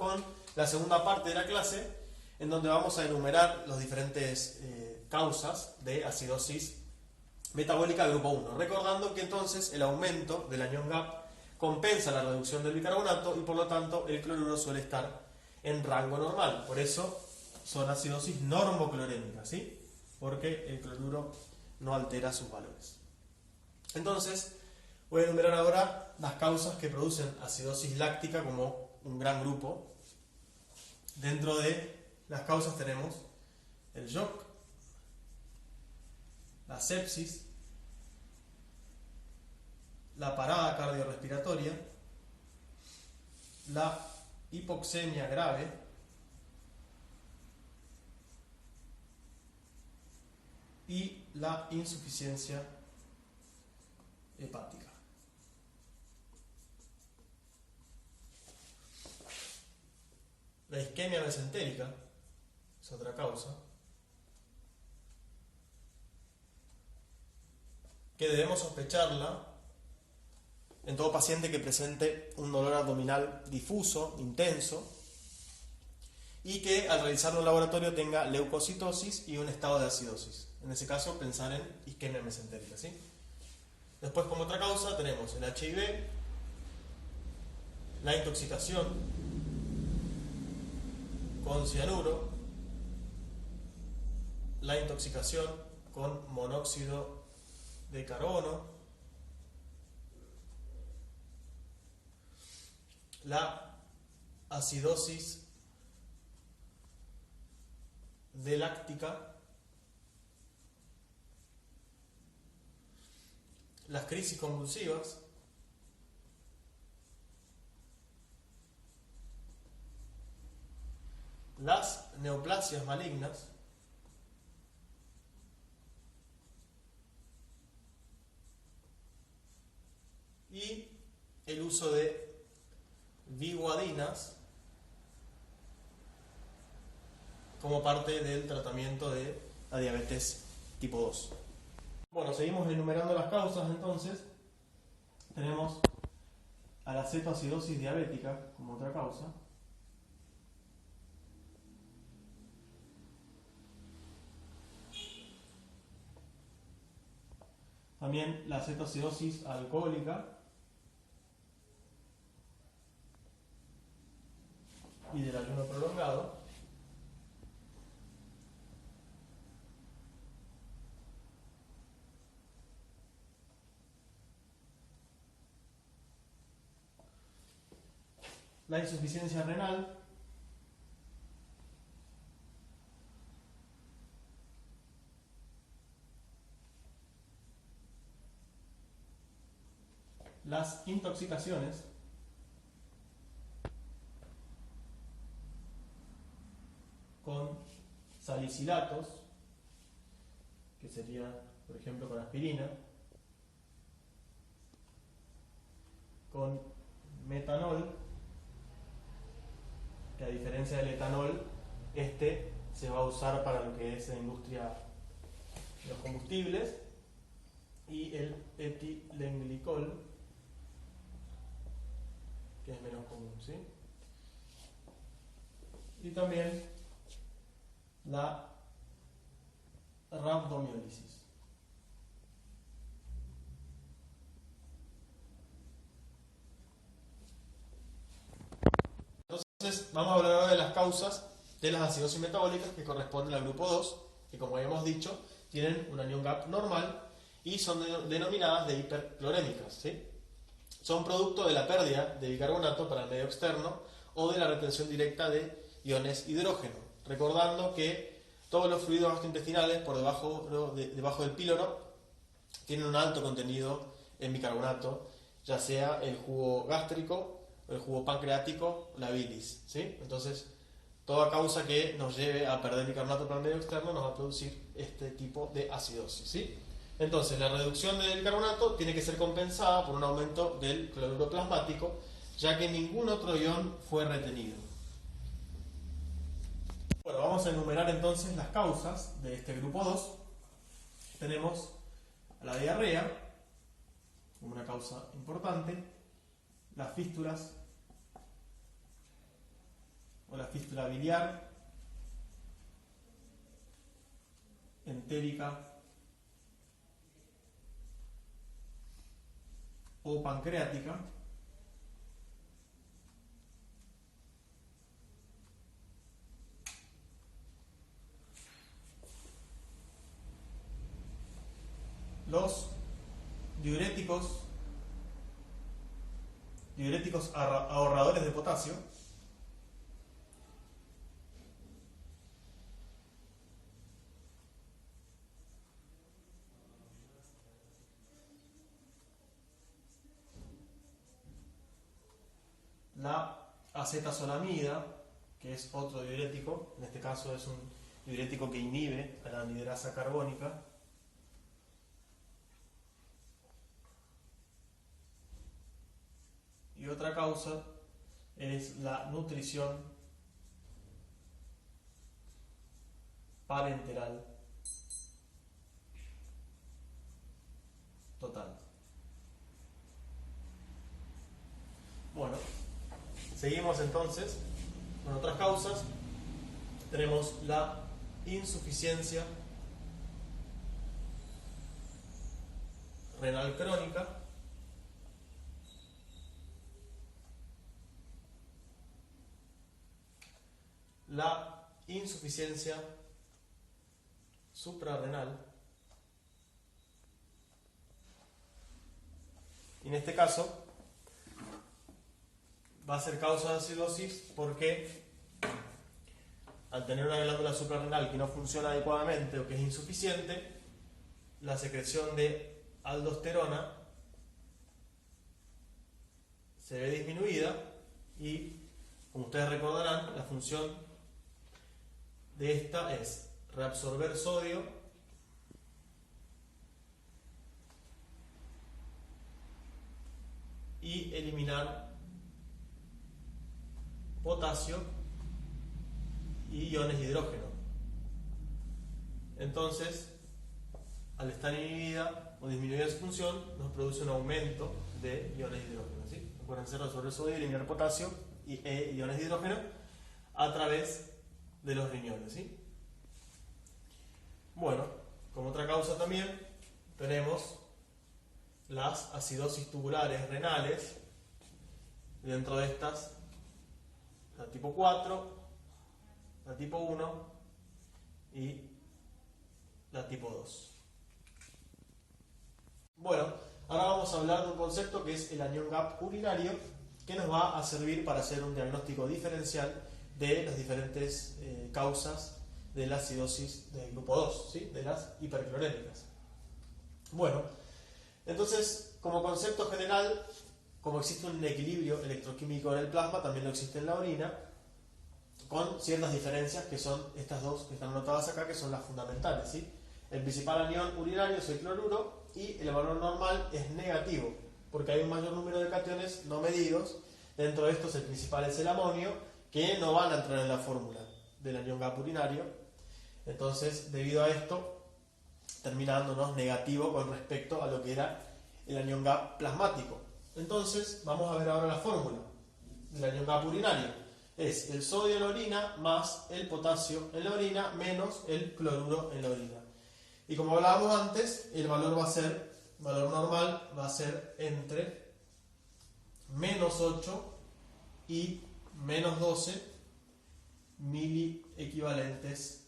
con la segunda parte de la clase, en donde vamos a enumerar las diferentes causas de acidosis metabólica grupo 1. Recordando que entonces el aumento del anión GAP compensa la reducción del bicarbonato y por lo tanto el cloruro suele estar en rango normal. Por eso son acidosis normoclorémicas, ¿sí? Porque el cloruro no altera sus valores. Entonces, voy a enumerar ahora las causas que producen acidosis láctica como un gran grupo. Dentro de las causas tenemos el shock, la sepsis, la parada cardiorrespiratoria, la hipoxemia grave, y la insuficiencia hepática. La isquemia mesentérica es otra causa que debemos sospecharla en todo paciente que presente un dolor abdominal difuso, intenso, y que al realizarlo en laboratorio tenga leucocitosis y un estado de acidosis. En ese caso, pensar en isquemia mesentérica, ¿sí? Después, como otra causa, tenemos el HIV, la intoxicación con cianuro, la intoxicación con monóxido de carbono, la acidosis deláctica, las crisis convulsivas, las neoplasias malignas, y el uso de biguadinas como parte del tratamiento de la diabetes tipo 2. Bueno, seguimos enumerando las causas entonces. Tenemos a la cetoacidosis diabética como otra causa. También la cetoacidosis alcohólica y del ayuno prolongado. La insuficiencia renal. Las intoxicaciones. Con salicilatos, que sería, por ejemplo, con aspirina, con metanol, que a diferencia del etanol, este se va a usar para lo que es la industria de los combustibles, y el etilenglicol, que es menos común, ¿sí? Y también la rhabdomiólisis. Entonces, vamos a hablar ahora de las causas de las acidosis metabólicas que corresponden al grupo 2, que como habíamos dicho, tienen un anión GAP normal y son denominadas de hiperclorémicas, ¿sí? Son producto de la pérdida de bicarbonato para el medio externo o de la retención directa de iones hidrógeno. Recordando que todos los fluidos gastrointestinales por debajo del píloro tienen un alto contenido en bicarbonato, ya sea el jugo gástrico, el jugo pancreático, la bilis, ¿sí? Entonces, toda causa que nos lleve a perder bicarbonato para el medio externo nos va a producir este tipo de acidosis, ¿sí? Entonces, la reducción del bicarbonato tiene que ser compensada por un aumento del cloruro plasmático, ya que ningún otro ion fue retenido. Bueno, vamos a enumerar entonces las causas de este grupo 2. Tenemos la diarrea como una causa importante, las fístulas, fístula biliar, entérica o pancreática, los diuréticos ahorradores de potasio, la acetazolamida, que es otro diurético, en este caso es un diurético que inhibe a la anhidrasa carbónica, y otra causa es la nutrición parenteral total. Bueno, seguimos entonces con otras causas. Tenemos la insuficiencia renal crónica, la insuficiencia suprarrenal, y en este caso va a ser causa de acidosis porque al tener una glándula suprarrenal que no funciona adecuadamente o que es insuficiente, la secreción de aldosterona se ve disminuida y, como ustedes recordarán, la función de esta es reabsorber sodio y eliminar potasio y iones de hidrógeno. Entonces, al estar inhibida o disminuida su función, nos produce un aumento de iones de hidrógeno, ¿sí? Acuérdense, reabsorber sodio y eliminar potasio y iones de hidrógeno a través de los riñones, ¿sí? Bueno, como otra causa también tenemos las acidosis tubulares renales. Dentro de estas, la tipo 4, la tipo 1 y la tipo 2. Bueno, ahora vamos a hablar de un concepto que es el anión gap urinario, que nos va a servir para hacer un diagnóstico diferencial de las diferentes causas de la acidosis del grupo 2, ¿sí? De las hiperclorémicas. Bueno, entonces, como concepto general, como existe un equilibrio electroquímico en el plasma, también lo existe en la orina, con ciertas diferencias que son estas dos que están anotadas acá, que son las fundamentales, ¿sí? El principal anión urinario es el cloruro y el valor normal es negativo, porque hay un mayor número de cationes no medidos. Dentro de estos, el principal es el amonio, que no van a entrar en la fórmula del anión gap urinario. Entonces, debido a esto, termina dándonos negativo con respecto a lo que era el anión gap plasmático. Entonces, vamos a ver ahora la fórmula del anión gap urinario. Es el sodio en la orina más el potasio en la orina menos el cloruro en la orina. Y como hablábamos antes, el valor normal va a ser entre menos 8 y menos 12 miliequivalentes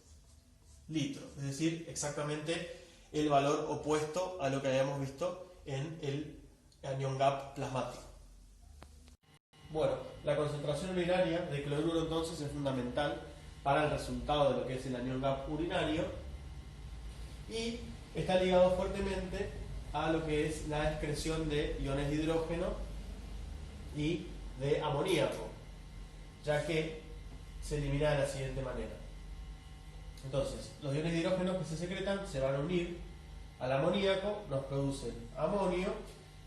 litros. Es decir, exactamente el valor opuesto a lo que habíamos visto en el anión gap plasmático. Bueno, la concentración urinaria de cloruro entonces es fundamental para el resultado de lo que es el anión gap urinario y está ligado fuertemente a lo que es la excreción de iones de hidrógeno y de amoníaco, ya que se elimina de la siguiente manera. Entonces, los iones de hidrógeno que se secretan se van a unir al amoníaco, nos producen amonio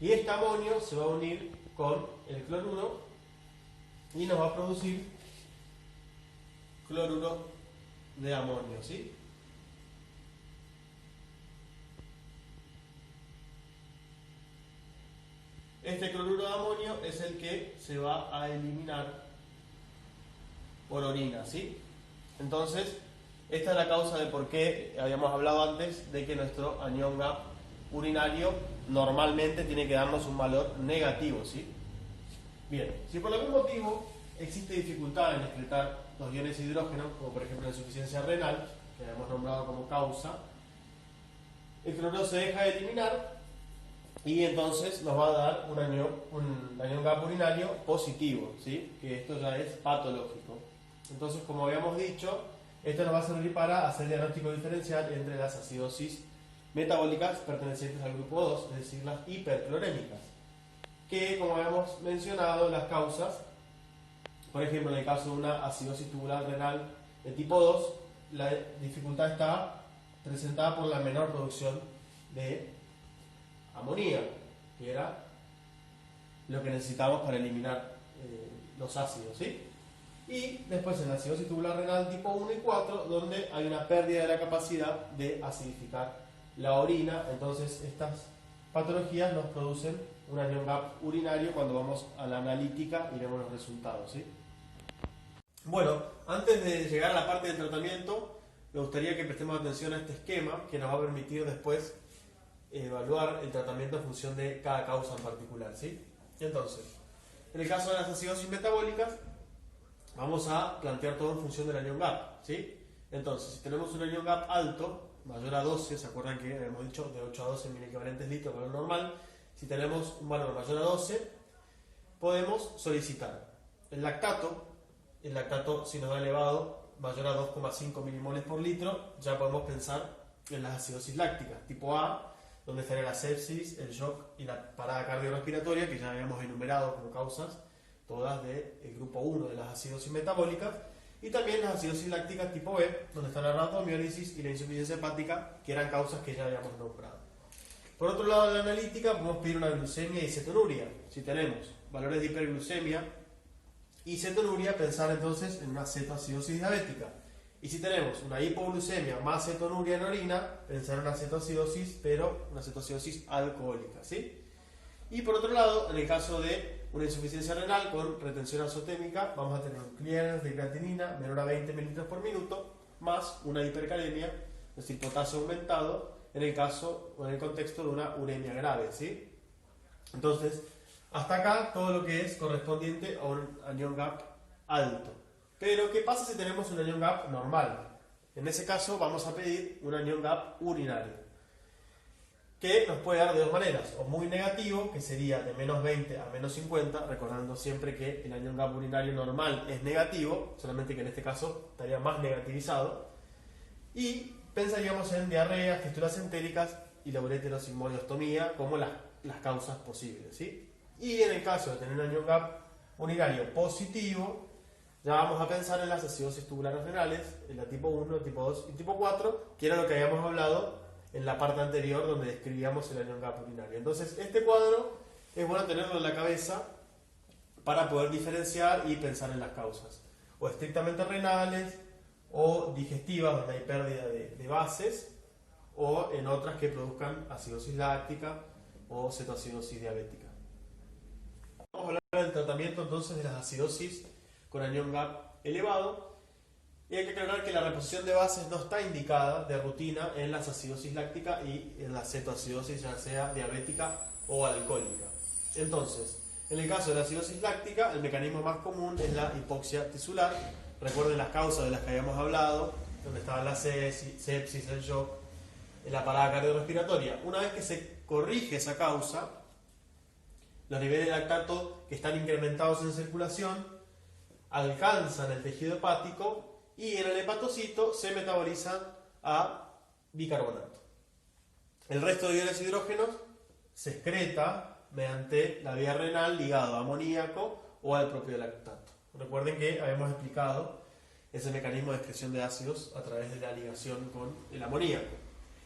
y este amonio se va a unir con el cloruro y nos va a producir cloruro de amonio, ¿sí? Este cloruro de amonio es el que se va a eliminar por orina, ¿sí? Entonces, esta es la causa de por qué habíamos hablado antes de que nuestro anion gap urinario normalmente tiene que darnos un valor negativo, ¿sí? Bien, si por algún motivo existe dificultad en excretar los iones de hidrógeno, como por ejemplo la insuficiencia renal, que hemos nombrado como causa, el cloruro se deja de eliminar y entonces nos va a dar un anion gap urinario positivo, ¿sí? Que esto ya es patológico. Entonces, como habíamos dicho, esto nos va a servir para hacer diagnóstico diferencial entre las acidosis metabólicas pertenecientes al grupo 2, es decir, las hiperclorémicas, que, como habíamos mencionado, las causas, por ejemplo, en el caso de una acidosis tubular renal de tipo 2, la dificultad está presentada por la menor producción de amonía, que era lo que necesitamos para eliminar los ácidos, ¿sí? Y después en la acidosis tubular renal tipo 1 y 4, donde hay una pérdida de la capacidad de acidificar la orina. Entonces estas patologías nos producen un anion gap urinario cuando vamos a la analítica y vemos los resultados, ¿sí? Bueno, antes de llegar a la parte del tratamiento, me gustaría que prestemos atención a este esquema que nos va a permitir después evaluar el tratamiento en función de cada causa en particular, ¿sí? Entonces, en el caso de las acidosis metabólicas, vamos a plantear todo en función del anion gap, ¿sí? Entonces, si tenemos un anion gap alto, mayor a 12, ¿se acuerdan que hemos dicho de 8 a 12 miliequivalentes litros, valor normal? Si tenemos un valor mayor a 12, podemos solicitar el lactato. El lactato, si nos da elevado, mayor a 2,5 milimoles por litro, ya podemos pensar en las acidosis lácticas, tipo A, donde estaría la sepsis, el shock y la parada cardiorrespiratoria, que ya habíamos enumerado como causas, todas del grupo 1 de las acidosis metabólicas, y también las acidosis lácticas tipo B, donde está la rhabdomiólisis y la insuficiencia hepática, que eran causas que ya habíamos nombrado. Por otro lado, de la analítica, podemos pedir una glucemia y cetonuria. Si tenemos valores de hiperglucemia y cetonuria, pensar entonces en una cetoacidosis diabética. Y si tenemos una hipoglucemia más cetonuria en orina, pensar en una cetoacidosis, pero una cetoacidosis alcohólica, ¿sí? Y por otro lado, en el caso de una insuficiencia renal con retención azotémica, vamos a tener un clearance de creatinina menor a 20 mililitros por minuto, más una hipercalemia, es decir, potasio aumentado, en el caso o en el contexto de una uremia grave, ¿sí? Entonces, hasta acá todo lo que es correspondiente a un anion gap alto. Pero, ¿qué pasa si tenemos un anion gap normal? En ese caso vamos a pedir un anion gap urinario, que nos puede dar de dos maneras, o muy negativo, que sería de menos 20 a menos 50, recordando siempre que el anion gap urinario normal es negativo, solamente que en este caso estaría más negativizado, y pensaríamos en diarreas, fístulas entéricas y la ureterosigmoidostomía como las causas posibles, ¿sí? Y en el caso de tener un anion gap urinario positivo, ya vamos a pensar en las acidosis tubulares renales, en la tipo 1, tipo 2 y tipo 4, que era lo que habíamos hablado en la parte anterior donde describíamos el anion gap urinario. Entonces, este cuadro es bueno tenerlo en la cabeza para poder diferenciar y pensar en las causas, o estrictamente renales, o digestivas, donde hay pérdida de bases, o en otras que produzcan acidosis láctica o cetoacidosis diabética. Vamos a hablar del tratamiento entonces de las acidosis con anion gap elevado, y hay que aclarar que la reposición de bases no está indicada de rutina en las acidosis láctica y en la cetoacidosis, ya sea diabética o alcohólica. Entonces, en el caso de la acidosis láctica, el mecanismo más común es la hipoxia tisular. Recuerden las causas de las que habíamos hablado, donde estaban la sepsis, el shock, la parada cardiorrespiratoria. Una vez que se corrige esa causa, los niveles de lactato que están incrementados en circulación alcanzan el tejido hepático y en el hepatocito se metabolizan a bicarbonato. El resto de iones hidrógenos se excreta mediante la vía renal ligado a amoníaco o al propio lactato. Recuerden que habíamos explicado ese mecanismo de excreción de ácidos a través de la ligación con el amoníaco.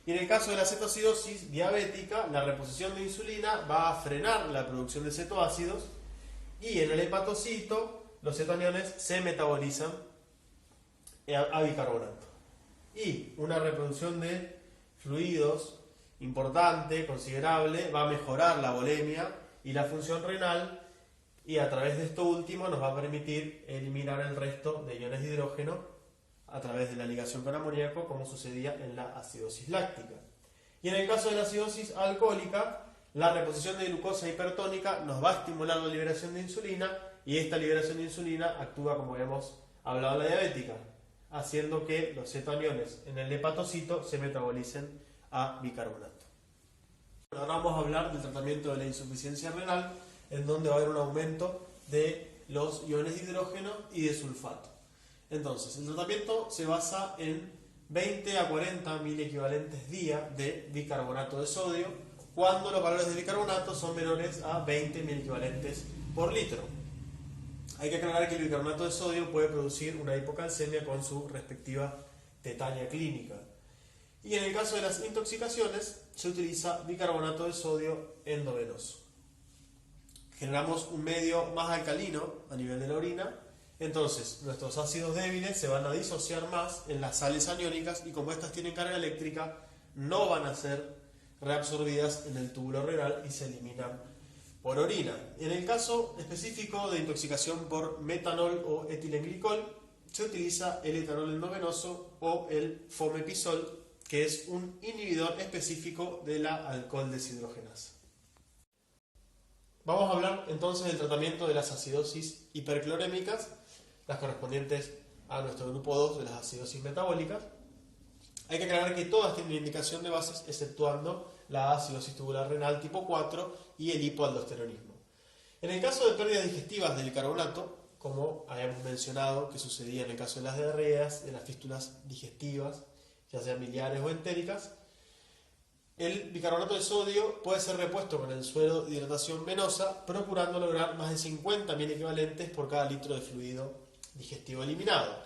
Y en el caso de la cetoacidosis diabética, la reposición de insulina va a frenar la producción de cetoácidos y en el hepatocito los cetoniones se metabolizan a bicarbonato. Y una reproducción de fluidos importante, considerable, va a mejorar la volemia y la función renal y a través de esto último nos va a permitir eliminar el resto de iones de hidrógeno a través de la ligación con amoníaco, como sucedía en la acidosis láctica. Y en el caso de la acidosis alcohólica, la reposición de glucosa hipertónica nos va a estimular la liberación de insulina, y esta liberación de insulina actúa, como habíamos hablado en la diabética, haciendo que los cetoaniones en el hepatocito se metabolicen a bicarbonato. Ahora vamos a hablar del tratamiento de la insuficiencia renal, en donde va a haber un aumento de los iones de hidrógeno y de sulfato. Entonces, el tratamiento se basa en 20 a 40 miliequivalentes día de bicarbonato de sodio, cuando los valores de bicarbonato son menores a 20 miliequivalentes por litro. Hay que aclarar que el bicarbonato de sodio puede producir una hipocalcemia con su respectiva tetania clínica. Y en el caso de las intoxicaciones, se utiliza bicarbonato de sodio endovenoso. Generamos un medio más alcalino a nivel de la orina, entonces nuestros ácidos débiles se van a disociar más en las sales aniónicas, y como estas tienen carga eléctrica, no van a ser reabsorbidas en el túbulo renal y se eliminan por orina. En el caso específico de intoxicación por metanol o etilenglicol, se utiliza el etanol endovenoso o el fomepisol, que es un inhibidor específico de la alcohol deshidrogenasa. Vamos a hablar entonces del tratamiento de las acidosis hiperclorémicas, las correspondientes a nuestro grupo 2 de las acidosis metabólicas. Hay que aclarar que todas tienen indicación de bases, exceptuando la acidosis tubular renal tipo 4 y el hipoaldosteronismo. En el caso de pérdidas digestivas del bicarbonato, como habíamos mencionado que sucedía en el caso de las diarreas, de las fístulas digestivas, ya sean biliares o entéricas, el bicarbonato de sodio puede ser repuesto con el suero de hidratación venosa, procurando lograr más de 50 miliequivalentes por cada litro de fluido digestivo eliminado.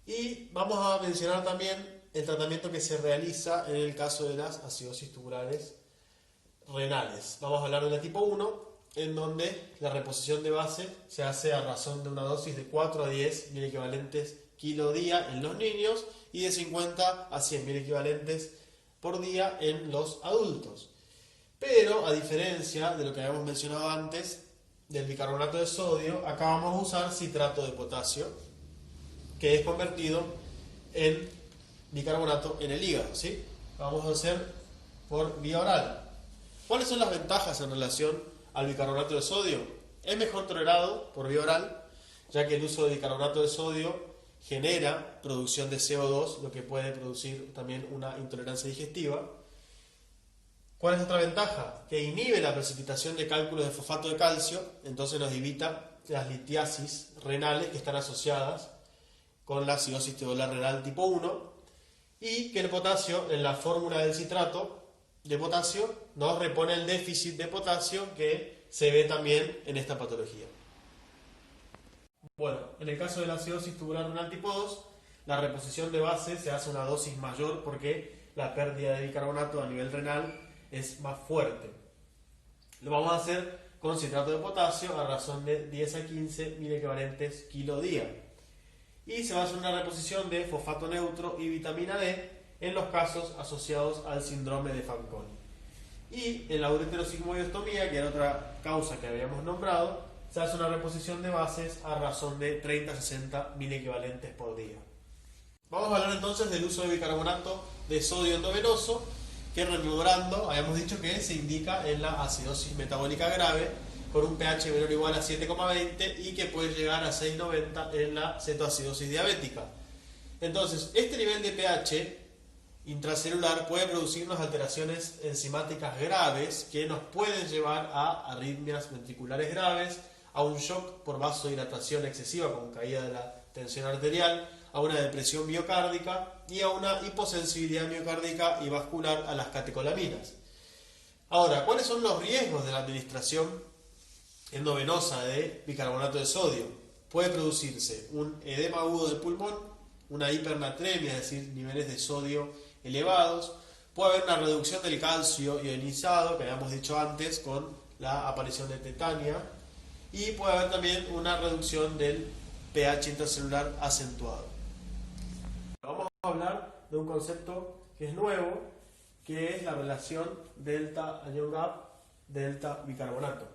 Y vamos a mencionar también el tratamiento que se realiza en el caso de las acidosis tubulares renales. Vamos a hablar de la tipo 1, en donde la reposición de base se hace a razón de una dosis de 4 a 10 miliequivalentes kilo día en los niños y de 50 a 100 miliequivalentes por día en los adultos. Pero, a diferencia de lo que habíamos mencionado antes del bicarbonato de sodio, acá vamos a usar citrato de potasio, que es convertido en bicarbonato en el hígado, ¿sí? Vamos a hacer por vía oral. ¿Cuáles son las ventajas en relación al bicarbonato de sodio? Es mejor tolerado por vía oral, ya que el uso de bicarbonato de sodio genera producción de CO2, lo que puede producir también una intolerancia digestiva. ¿Cuál es otra ventaja? Que inhibe la precipitación de cálculos de fosfato de calcio, entonces nos evita las litiasis renales que están asociadas con la acidosis tubular renal tipo 1, y que el potasio en la fórmula del citrato de potasio nos repone el déficit de potasio que se ve también en esta patología. Bueno, en el caso de la acidosis tubular renal tipo 2, la reposición de base se hace a una dosis mayor porque la pérdida de bicarbonato a nivel renal es más fuerte. Lo vamos a hacer con citrato de potasio a razón de 10 a 15 miliequivalentes kilo día. Y se va a hacer una reposición de fosfato neutro y vitamina D en los casos asociados al síndrome de Fanconi. Y en la ureterosigmoidostomía, que era otra causa que habíamos nombrado, se hace una reposición de bases a razón de 30 a 60 miliequivalentes por día. Vamos a hablar entonces del uso de bicarbonato de sodio endovenoso, que rememorando, habíamos dicho que se indica en la acidosis metabólica grave, con un pH menor o igual a 7,20 y que puede llegar a 6,90 en la cetoacidosis diabética. Entonces, este nivel de pH intracelular puede producirnos alteraciones enzimáticas graves que nos pueden llevar a arritmias ventriculares graves, a un shock por vasodilatación excesiva con caída de la tensión arterial, a una depresión miocárdica y a una hiposensibilidad miocárdica y vascular a las catecolaminas. Ahora, ¿cuáles son los riesgos de la administración endovenosa de bicarbonato de sodio? Puede producirse un edema agudo del pulmón, una hipernatremia, es decir, niveles de sodio elevados, puede haber una reducción del calcio ionizado, que habíamos dicho antes, con la aparición de tetania, y puede haber también una reducción del pH intracelular acentuado. Vamos a hablar de un concepto que es nuevo, que es la relación delta anion gap delta bicarbonato.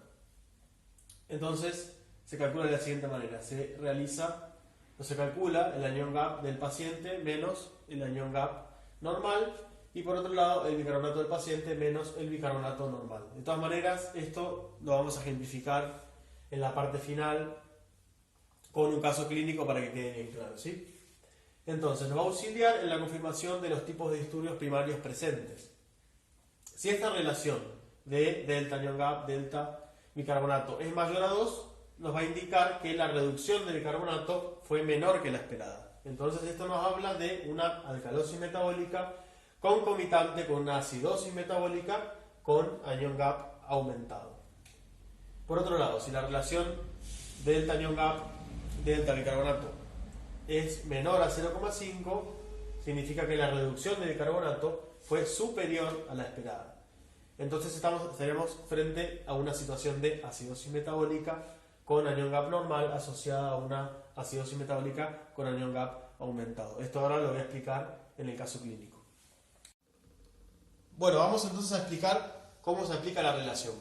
Entonces se calcula de la siguiente manera. Se calcula el anion gap del paciente menos el anion gap normal y por otro lado el bicarbonato del paciente menos el bicarbonato normal. De todas maneras, esto lo vamos a ejemplificar en la parte final con un caso clínico para que quede bien claro, ¿sí? Entonces nos va a auxiliar en la confirmación de los tipos de disturbios primarios presentes. Si esta relación de delta anion gap, delta bicarbonato es mayor a 2, nos va a indicar que la reducción de bicarbonato fue menor que la esperada. Entonces esto nos habla de una alcalosis metabólica concomitante con una acidosis metabólica con anion gap aumentado. Por otro lado, si la relación delta anion gap, delta bicarbonato es menor a 0,5, significa que la reducción de bicarbonato fue superior a la esperada. Entonces estaríamos frente a una situación de acidosis metabólica con anion gap normal asociada a una acidosis metabólica con anion gap aumentado. Esto ahora lo voy a explicar en el caso clínico. Bueno, vamos entonces a explicar cómo se aplica la relación.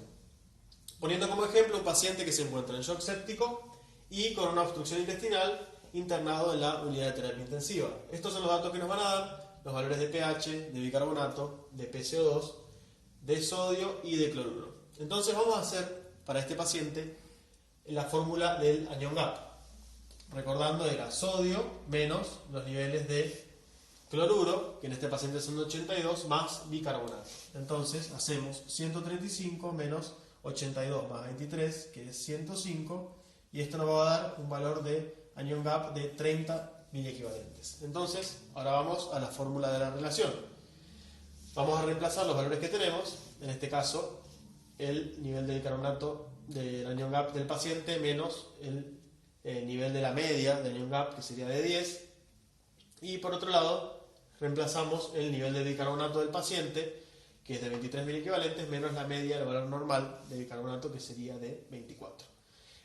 Poniendo como ejemplo un paciente que se encuentra en shock séptico y con una obstrucción intestinal internado en la unidad de terapia intensiva. Estos son los datos que nos van a dar, los valores de pH, de bicarbonato, de PCO2, de sodio y de cloruro. Entonces vamos a hacer para este paciente la fórmula del anion gap. Recordando era sodio menos los niveles de cloruro, que en este paciente son 82, más bicarbonato. Entonces hacemos 135 menos 82 más 23, que es 105, y esto nos va a dar un valor de anion gap de 30 miliequivalentes. Entonces, ahora vamos a la fórmula de la relación. Vamos a reemplazar los valores que tenemos, en este caso, el nivel de bicarbonato del anion gap del paciente menos el nivel de la media del anion gap, que sería de 10, y por otro lado, reemplazamos el nivel de bicarbonato del paciente, que es de 23 miliequivalentes, menos la media del valor normal de bicarbonato, que sería de 24.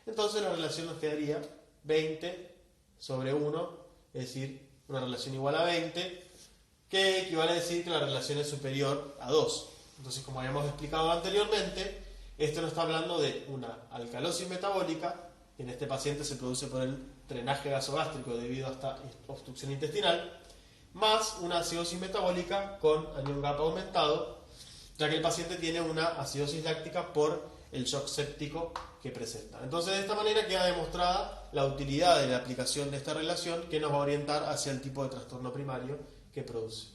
Entonces la relación nos quedaría 20 sobre 1, es decir, una relación igual a 20, que equivale a decir que la relación es superior a 2. Entonces, como habíamos explicado anteriormente, esto nos está hablando de una alcalosis metabólica, que en este paciente se produce por el drenaje gasogástrico debido a esta obstrucción intestinal, más una acidosis metabólica con anion gap aumentado, ya que el paciente tiene una acidosis láctica por el shock séptico que presenta. Entonces, de esta manera queda demostrada la utilidad de la aplicación de esta relación, que nos va a orientar hacia el tipo de trastorno primario que produce.